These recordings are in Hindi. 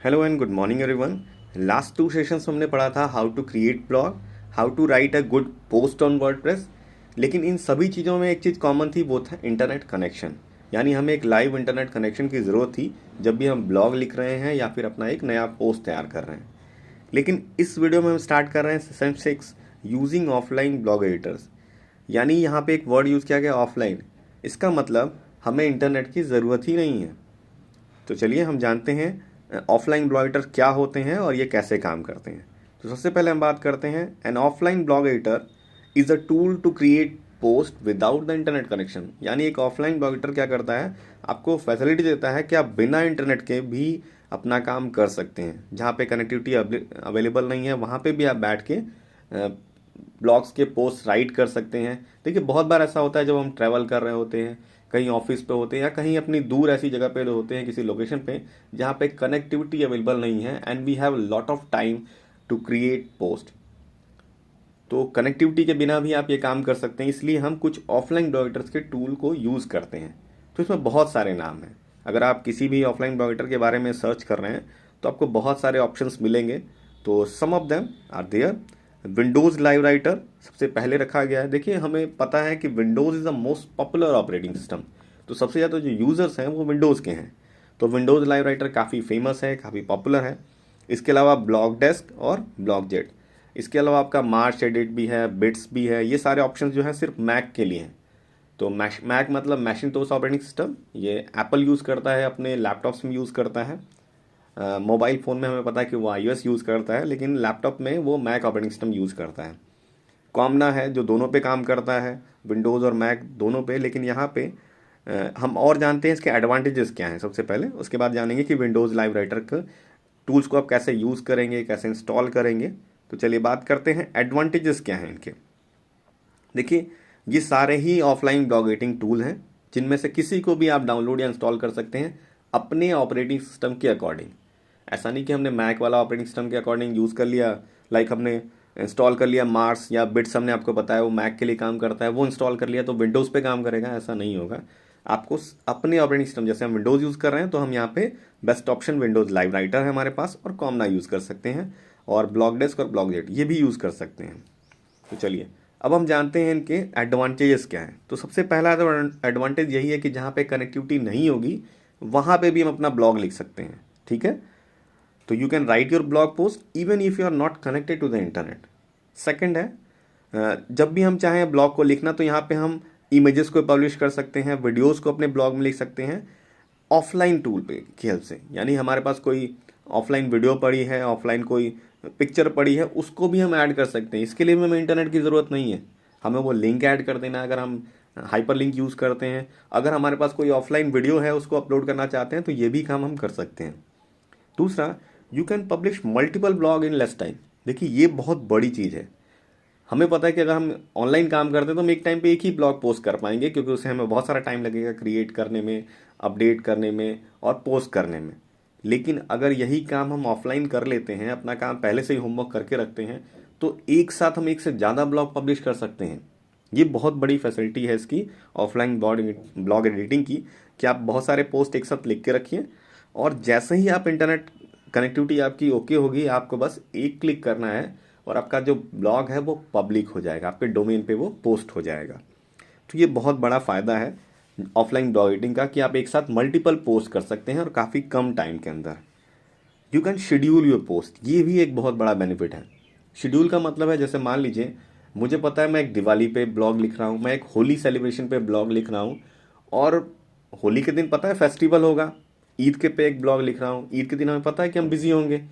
Hello and good morning everyone. Last 2 sessions में हमने पढ़ा था how to create blog, how to write a good post on WordPress. लेकिन इन सभी चीज़ों में एक चीज़ कॉमन थी, वो था इंटरनेट कनेक्शन। यानी हमें एक लाइव इंटरनेट कनेक्शन की ज़रूरत थी जब भी हम ब्लॉग लिख रहे हैं या फिर अपना एक नया पोस्ट तैयार कर रहे हैं। लेकिन इस वीडियो में हम स्टार्ट कर रहे हैं session 6, using offline blog editors. यानी यहाँ पे एक वर्ड यूज़ किया गया ऑफलाइन। इसका मतलब हमें इंटरनेट की ज़रूरत ही नहीं है। तो चलिए हम जानते हैं ऑफलाइन ब्लॉग एडिटर क्या होते हैं और ये कैसे काम करते हैं। तो सबसे पहले हम बात करते हैं, an offline blog editor is a tool to create post without the internet connection. यानी एक ऑफलाइन ब्लॉग एडिटर क्या करता है, आपको फैसिलिटी देता है कि आप बिना इंटरनेट के भी अपना काम कर सकते हैं। जहाँ पे कनेक्टिविटी अवेलेबल नहीं है वहाँ पे भी आप बैठ के ब्लॉग्स के पोस्ट राइट कर सकते हैं। देखिए बहुत बार ऐसा होता है जब हम ट्रैवल कर रहे होते हैं, कहीं ऑफिस पे होते हैं या कहीं अपनी दूर ऐसी जगह पे होते हैं किसी लोकेशन पे जहाँ पे कनेक्टिविटी अवेलेबल नहीं है and we have lot of time to create post. तो कनेक्टिविटी के बिना भी आप ये काम कर सकते हैं, इसलिए हम कुछ ऑफलाइन ब्लॉगर्स के टूल को यूज़ करते हैं। तो इसमें बहुत सारे नाम हैं। अगर आप किसी भी ऑफलाइन ब्लॉगर के बारे में सर्च कर रहे हैं तो आपको बहुत सारे ऑप्शंस मिलेंगे। तो some of them are there. Windows Live Writer सबसे पहले रखा गया है। देखिए हमें पता है कि Windows is the most popular operating system. तो सबसे ज़्यादा जो यूज़र्स हैं वो विंडोज़ के हैं। तो विंडोज़ लाइव राइटर काफ़ी फेमस है, काफ़ी पॉपुलर है। इसके अलावा ब्लॉग डेस्क और ब्लॉग जेट। इसके अलावा आपका मार्च एडिट भी है, बिट्स भी है। ये सारे ऑप्शन जो हैं सिर्फ मैक के लिए हैं। तो मैक मतलब मैकिंटोश ऑपरेटिंग सिस्टम, ये एप्पल यूज़ करता है, अपने लैपटॉप्स में यूज़ करता है। मोबाइल फ़ोन में हमें पता है कि वो iOS यूज़ करता है, लेकिन लैपटॉप में वो मैक ऑपरेटिंग सिस्टम यूज़ करता है। कॉमना है जो दोनों पे काम करता है, विंडोज़ और मैक दोनों पे। लेकिन यहाँ पे हम और जानते हैं इसके एडवांटेजेस क्या हैं सबसे पहले, उसके बाद जानेंगे कि विंडोज़ लाइव राइटर के टूल्स को आप कैसे यूज़ करेंगे, कैसे इंस्टॉल करेंगे। तो चलिए बात करते हैं एडवांटेजेस क्या हैं इनके। देखिए ये सारे ही ऑफलाइन ब्लॉग एडिटिंग टूल हैं जिनमें से किसी को भी आप डाउनलोड या इंस्टॉल कर सकते हैं अपने ऑपरेटिंग सिस्टम के अकॉर्डिंग। ऐसा नहीं कि हमने मैक वाला ऑपरेटिंग सिस्टम के अकॉर्डिंग यूज़ कर लिया, लाइक हमने इंस्टॉल कर लिया मार्स या बिट्स, हमने आपको बताया वो मैक के लिए काम करता है, वो इंस्टॉल कर लिया तो विंडोज़ पे काम करेगा, ऐसा नहीं होगा। आपको अपने ऑपरेटिंग सिस्टम, जैसे हम विंडोज़ यूज़ कर रहे हैं तो हम यहाँ पे best option Windows Live writer है हमारे पास, और कॉमना यूज़ कर सकते हैं, और ब्लॉग डेस्क और ब्लॉग जेट ये भी यूज़ कर सकते हैं। तो चलिए अब हम जानते हैं इनके एडवांटेजेस क्या हैं। तो सबसे पहला एडवांटेज यही है कि जहाँ पे कनेक्टिविटी नहीं होगी वहाँ पे भी हम अपना ब्लॉग लिख सकते हैं। ठीक है, तो you can write your blog post even if you are not connected to the internet. Second है, जब भी हम चाहें ब्लॉग को लिखना तो यहाँ पे हम इमेजेस को पब्लिश कर सकते हैं, वीडियोस को अपने ब्लॉग में लिख सकते हैं ऑफलाइन टूल पे की हेल्प से। यानी हमारे पास कोई ऑफलाइन वीडियो पड़ी है, ऑफलाइन कोई पिक्चर पड़ी है, उसको भी हम ऐड कर सकते हैं। इसके लिए भी हमें इंटरनेट की ज़रूरत नहीं है, हमें वो लिंक ऐड कर देना है। अगर हम हाइपर लिंक यूज़ करते हैं, अगर हमारे पास कोई ऑफलाइन वीडियो है उसको अपलोड करना चाहते हैं तो ये भी काम हम कर सकते हैं। दूसरा, you can publish multiple blog in less time. देखिए ये बहुत बड़ी चीज़ है। हमें पता है कि अगर हम ऑनलाइन काम करते हैं तो हम एक टाइम पे एक ही ब्लॉग पोस्ट कर पाएंगे, क्योंकि उसे हमें बहुत सारा टाइम लगेगा क्रिएट करने में, अपडेट करने में और पोस्ट करने में। लेकिन अगर यही काम हम ऑफलाइन कर लेते हैं, अपना काम पहले से ही होमवर्क करके रखते हैं, तो एक साथ हम एक से ज़्यादा ब्लॉग पब्लिश कर सकते हैं। ये बहुत बड़ी फैसिलिटी है इसकी, ऑफलाइन ब्लॉग एडिटिंग की, कि आप बहुत सारे पोस्ट एक साथ लिख के रखिए और जैसे ही आप इंटरनेट कनेक्टिविटी आपकी ओके होगी, आपको बस एक क्लिक करना है और आपका जो ब्लॉग है वो पब्लिक हो जाएगा, आपके डोमेन पे वो पोस्ट हो जाएगा। तो ये बहुत बड़ा फ़ायदा है ऑफलाइन ब्लॉग एडिटिंग का, कि आप एक साथ मल्टीपल पोस्ट कर सकते हैं और काफ़ी कम टाइम के अंदर। You can schedule your post, ये भी एक बहुत बड़ा बेनिफिट है। शेड्यूल का मतलब है, जैसे मान लीजिए मुझे पता है मैं एक दिवाली पे ब्लॉग लिख रहा हूँ, मैं एक होली सेलिब्रेशन पे ब्लॉग लिख रहा हूँ, और होली के दिन पता है फेस्टिवल होगा, ईद के पे एक ब्लॉग लिख रहा हूँ, ईद के दिन हमें पता है कि हम बिजी होंगे।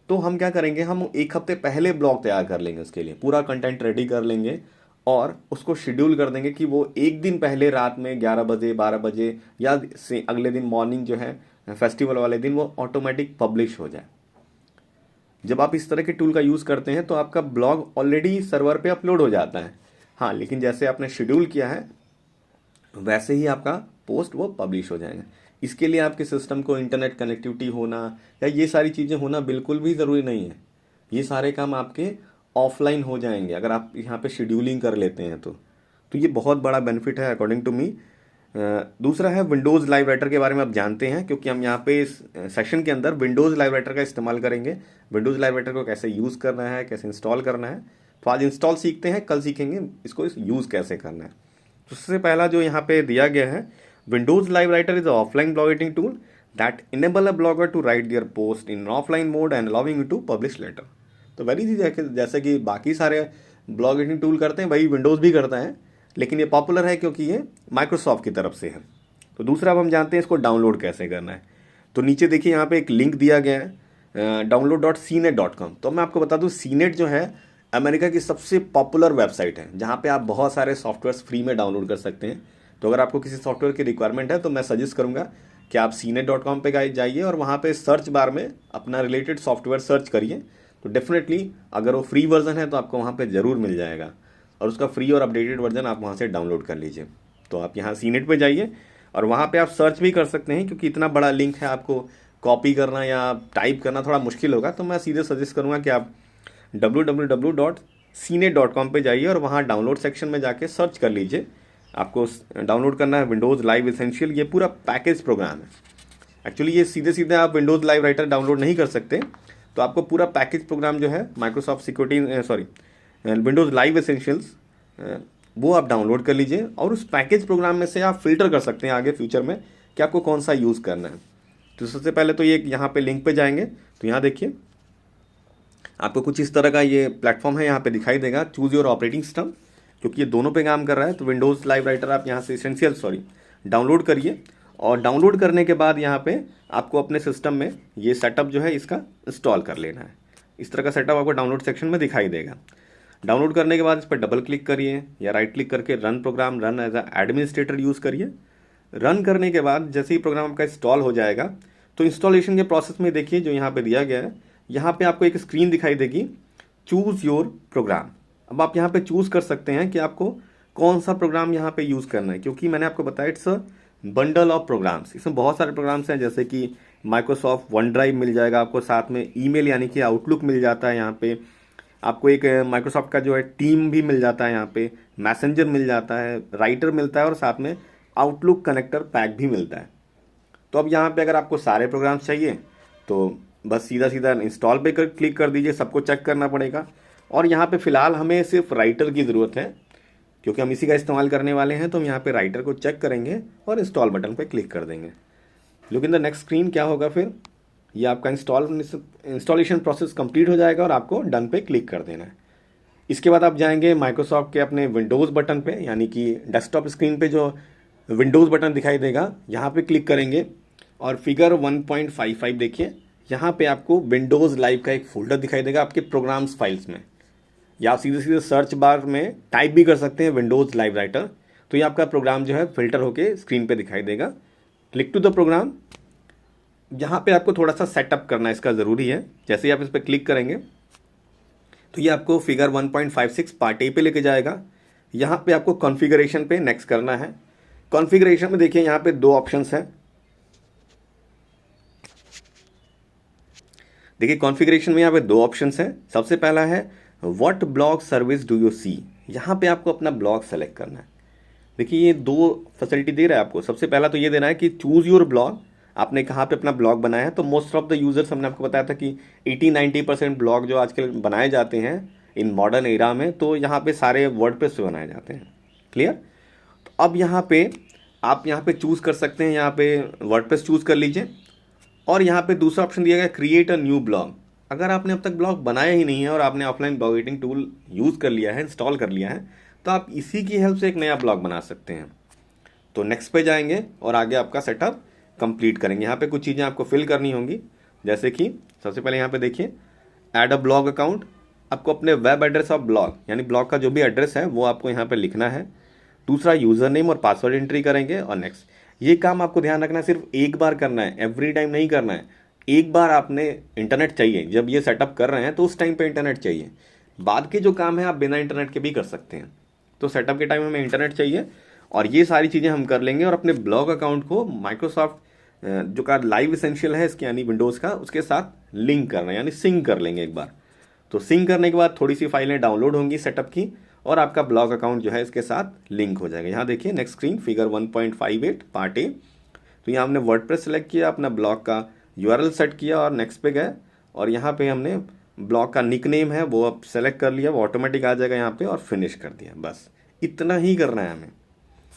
तो हम क्या करेंगे, हम एक हफ्ते पहले ब्लॉग तैयार कर लेंगे, उसके लिए पूरा कंटेंट रेडी कर लेंगे और उसको शेड्यूल कर देंगे कि वो एक दिन पहले रात में 11 बजे 12 बजे या से अगले दिन मॉर्निंग जो है फेस्टिवल वाले दिन वो ऑटोमेटिक पब्लिश हो जाए। जब आप इस तरह के टूल का यूज़ करते हैं तो आपका ब्लॉग ऑलरेडी सर्वर पे अपलोड हो जाता है। हाँ, लेकिन जैसे आपने शेड्यूल किया है वैसे ही आपका पोस्ट वो पब्लिश हो जाएगा। इसके लिए आपके सिस्टम को इंटरनेट कनेक्टिविटी होना या ये सारी चीज़ें होना बिल्कुल भी ज़रूरी नहीं है। ये सारे काम आपके ऑफलाइन हो जाएंगे अगर आप यहाँ पे शेड्यूलिंग कर लेते हैं तो ये बहुत बड़ा बेनिफिट है अकॉर्डिंग टू मी। दूसरा है विंडोज़ लाइव राइटर के बारे में आप जानते हैं, क्योंकि हम यहाँ पे इस सेशन के अंदर विंडोज़ लाइव राइटर का इस्तेमाल करेंगे। विंडोज़ लाइव राइटर को कैसे यूज़ करना है, कैसे इंस्टॉल करना है, तो आज इंस्टॉल सीखते हैं, कल सीखेंगे इसको यूज़ कैसे करना है। तो सबसे पहला जो यहाँ पे दिया गया है, Windows Live Writer is offline blog writing tool that enable a blogger to write their post in offline mode and allowing to publish later. तो वेरी इजी, जैसे कि बाकी सारे ब्लॉग राइटिंग टूल करते हैं वही विंडोज़ भी करता है, लेकिन ये पॉपुलर है क्योंकि ये माइक्रोसॉफ्ट की तरफ से है। तो दूसरा अब हम जानते हैं इसको डाउनलोड कैसे करना है। तो नीचे देखिए यहाँ पे एक लिंक दिया गया है download.cnet.com। तो मैं आपको बता दूँ, सीनेट जो है अमेरिका की सबसे पॉपुलर वेबसाइट है जहाँ पे आप बहुत सारे सॉफ्टवेयर फ्री में डाउनलोड कर सकते हैं। तो अगर आपको किसी सॉफ्टवेयर की रिक्वायरमेंट है तो मैं सजेस्ट करूँगा कि आप cnet.com पे जाइए और वहाँ पे सर्च बार में अपना रिलेटेड सॉफ्टवेयर सर्च करिए। तो डेफिनेटली अगर वो फ्री वर्जन है तो आपको वहाँ पे ज़रूर मिल जाएगा, और उसका फ्री और अपडेटेड वर्जन आप वहाँ से डाउनलोड कर लीजिए। तो आप यहाँ सीनेट पे जाइए और वहाँ पे आप सर्च भी कर सकते हैं, क्योंकि इतना बड़ा लिंक है, आपको कॉपी करना या टाइप करना थोड़ा मुश्किल होगा। तो मैं सीधे सजेस्ट करूँगा कि आप www.cnet.com पे जाइए और वहाँ डाउनलोड सेक्शन में जाके सर्च कर लीजिए। आपको डाउनलोड करना है विंडोज़ लाइव एसेंशियल। ये पूरा पैकेज प्रोग्राम है। एक्चुअली ये सीधे सीधे आप विंडोज़ लाइव राइटर डाउनलोड नहीं कर सकते, तो आपको पूरा पैकेज प्रोग्राम जो है माइक्रोसॉफ्ट विंडोज़ लाइव एसेंशियल्स वो आप डाउनलोड कर लीजिए, और उस पैकेज प्रोग्राम में से आप फिल्टर कर सकते हैं आगे फ्यूचर में कि आपको कौन सा यूज़ करना है। तो सबसे पहले तो ये यहाँ पे लिंक पे जाएंगे, तो यहाँ देखिए आपको कुछ इस तरह का ये प्लेटफॉर्म है, यहाँ पे दिखाई देगा चूज़ योर ऑपरेटिंग सिस्टम, क्योंकि ये दोनों पे काम कर रहा है। तो विंडोज़ लाइव राइटर आप यहाँ से डाउनलोड करिए, और डाउनलोड करने के बाद यहाँ पे आपको अपने सिस्टम में ये सेटअप जो है इसका इंस्टॉल कर लेना है। इस तरह का सेटअप आपको डाउनलोड सेक्शन में दिखाई देगा। डाउनलोड करने के बाद इस पर डबल क्लिक करिए या राइट क्लिक करके run program, run as administrator use करिए। रन करने के बाद जैसे ही प्रोग्राम आपका इंस्टॉल हो जाएगा, तो इंस्टॉलेशन के प्रोसेस में देखिए जो यहाँ पे दिया गया है, यहाँ पे आपको एक स्क्रीन दिखाई देगी, चूज़ योर प्रोग्राम। अब आप यहाँ पे चूज़ कर सकते हैं कि आपको कौन सा प्रोग्राम यहाँ पे यूज़ करना है, क्योंकि मैंने आपको बताया it's a bundle of programs. इसमें बहुत सारे प्रोग्राम्स हैं, जैसे कि माइक्रोसॉफ्ट वन ड्राइव मिल जाएगा आपको, साथ में ईमेल यानी कि आउटलुक मिल जाता है, यहाँ पे आपको एक माइक्रोसॉफ्ट का जो है टीम भी मिल जाता है, यहाँ पे मैसेंजर मिल जाता है, राइटर मिलता है, और साथ में आउटलुक कनेक्टर पैक भी मिलता है। तो अब यहाँ पे अगर आपको सारे प्रोग्राम्स चाहिए तो बस सीधा सीधा इंस्टॉल पे क्लिक कर दीजिए, सबको चेक करना पड़ेगा। और यहाँ पे फ़िलहाल हमें सिर्फ राइटर की ज़रूरत है, क्योंकि हम इसी का इस्तेमाल करने वाले हैं। तो हम यहाँ पे राइटर को चेक करेंगे और इंस्टॉल बटन पे क्लिक कर देंगे। Look in the next screen क्या होगा, फिर ये आपका इंस्टॉलेशन प्रोसेस कंप्लीट हो जाएगा और आपको डन पे क्लिक कर देना है। इसके बाद आप जाएंगे माइक्रोसॉफ्ट के अपने विंडोज़ बटन पे, यानी कि डेस्कटॉप स्क्रीन पे जो विंडोज़ बटन दिखाई देगा, यहाँ पे क्लिक करेंगे और फिगर 1.55 देखिए, यहाँ पे आपको विंडोज़ लाइव का एक फोल्डर दिखाई देगा आपके प्रोग्राम्स फाइल्स में, या आप सीधे सीधे सर्च बार में टाइप भी कर सकते हैं विंडोज़ लाइव राइटर। तो ये आपका प्रोग्राम जो है फिल्टर होके स्क्रीन पे दिखाई देगा। Click to the program. यहाँ पे आपको थोड़ा सा सेटअप करना इसका ज़रूरी है। जैसे ही आप इस पर क्लिक करेंगे तो ये आपको फिगर 1.56 पार्ट ए पे लेके जाएगा। यहाँ पे आपको कॉन्फ़िगरेशन पे नेक्स्ट करना है। कॉन्फ़िगरेशन में देखिए यहाँ पे दो ऑप्शंस हैं। देखिए कॉन्फ़िगरेशन में यहाँ पे दो ऑप्शंस हैं। सबसे पहला है what blog service do you see. यहाँ पे आपको अपना ब्लॉग सेलेक्ट करना है। देखिए ये दो फैसिलिटी दे रहा है आपको। सबसे पहला तो ये देना है कि चूज़ योर ब्लॉग, आपने कहाँ पे अपना ब्लॉग बनाया है। तो मोस्ट ऑफ द यूजर्स, हमने आपको बताया था कि 80-90% ब्लॉग जो आजकल बनाए जाते हैं इन मॉडर्न एरा में, तो यहाँ पे सारे वर्डप्रेस पे बनाए जाते हैं। क्लियर। तो अब यहाँ पे आप यहाँ पे चूज़ कर सकते हैं, यहाँ पे वर्डप्रेस चूज़ कर लीजिए, और यहाँ पे दूसरा ऑप्शन दिया गया क्रिएट अ न्यू ब्लॉग। अगर आपने अब तक ब्लॉग बनाया ही नहीं है और आपने offline blog editing tool use कर लिया है, इंस्टॉल कर लिया है, तो आप इसी की हेल्प से एक नया ब्लॉग बना सकते हैं। तो नेक्स्ट पे जाएंगे और आगे आपका सेटअप कंप्लीट करेंगे। यहाँ पे कुछ चीज़ें आपको फिल करनी होंगी, जैसे कि सबसे पहले यहाँ पे देखिए ऐड अ ब्लॉग अकाउंट। आपको अपने वेब एड्रेस ऑफ ब्लॉग, यानी ब्लॉग का जो भी एड्रेस है वो आपको यहाँ पे लिखना है। दूसरा यूज़र नेम और पासवर्ड एंट्री करेंगे, और नेक्स्ट। ये काम आपको ध्यान रखना है, सिर्फ एक बार करना है, एवरी टाइम नहीं करना है। एक बार आपने इंटरनेट चाहिए, जब ये सेटअप कर रहे हैं तो उस टाइम पे इंटरनेट चाहिए। बाद के जो काम है आप बिना इंटरनेट के भी कर सकते हैं। तो सेटअप के टाइम हमें इंटरनेट चाहिए, और ये सारी चीज़ें हम कर लेंगे। और अपने ब्लॉग अकाउंट को माइक्रोसॉफ्ट जो का लाइव एसेंशियल है इसके, यानी विंडोज़ का, उसके साथ लिंक करना है, यानी सिंक कर लेंगे एक बार। तो सिंक करने के बाद थोड़ी सी फाइलें डाउनलोड होंगी सेटअप की, और आपका ब्लॉग अकाउंट जो है इसके साथ लिंक हो जाएगा। यहाँ देखिए next screen figure 1.58 part A. तो यहाँ हमने वर्डप्रेस सेलेक्ट किया, अपना ब्लॉग का यूआरएल सेट किया और नेक्स्ट पे गए और यहाँ पे हमने ब्लॉग का निक नेम है वो अब सेलेक्ट कर लिया, वो ऑटोमेटिक आ जाएगा यहाँ पे और फिनिश कर दिया। बस इतना ही करना है हमें।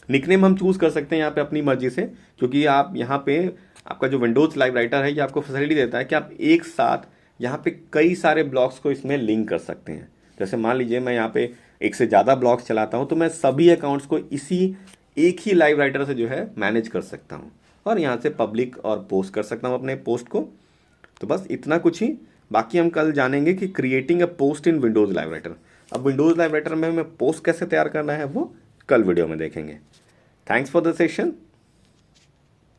निकनेम हम चूज़ कर सकते हैं यहाँ पे अपनी मर्जी से, क्योंकि आप यहाँ पे आपका जो विंडोज़ लाइव राइटर है ये आपको फैसिलिटी देता है कि आप एक साथ यहाँ पे कई सारे ब्लॉग्स को इसमें लिंक कर सकते हैं। जैसे मान लीजिए मैं यहाँ पे एक से ज़्यादा ब्लॉग्स चलाता हूँ तो मैं सभी अकाउंट्स को इसी एक ही लाइव राइटर से जो है मैनेज कर सकता हूँ और यहाँ से पब्लिक और पोस्ट कर सकता हूँ अपने पोस्ट को। तो बस इतना कुछ ही, बाकी हम कल जानेंगे कि creating a post in Windows Live writer. अब विंडोज़ लाइव राइटर में हमें पोस्ट कैसे तैयार करना है वो कल वीडियो में देखेंगे। Thanks for the session.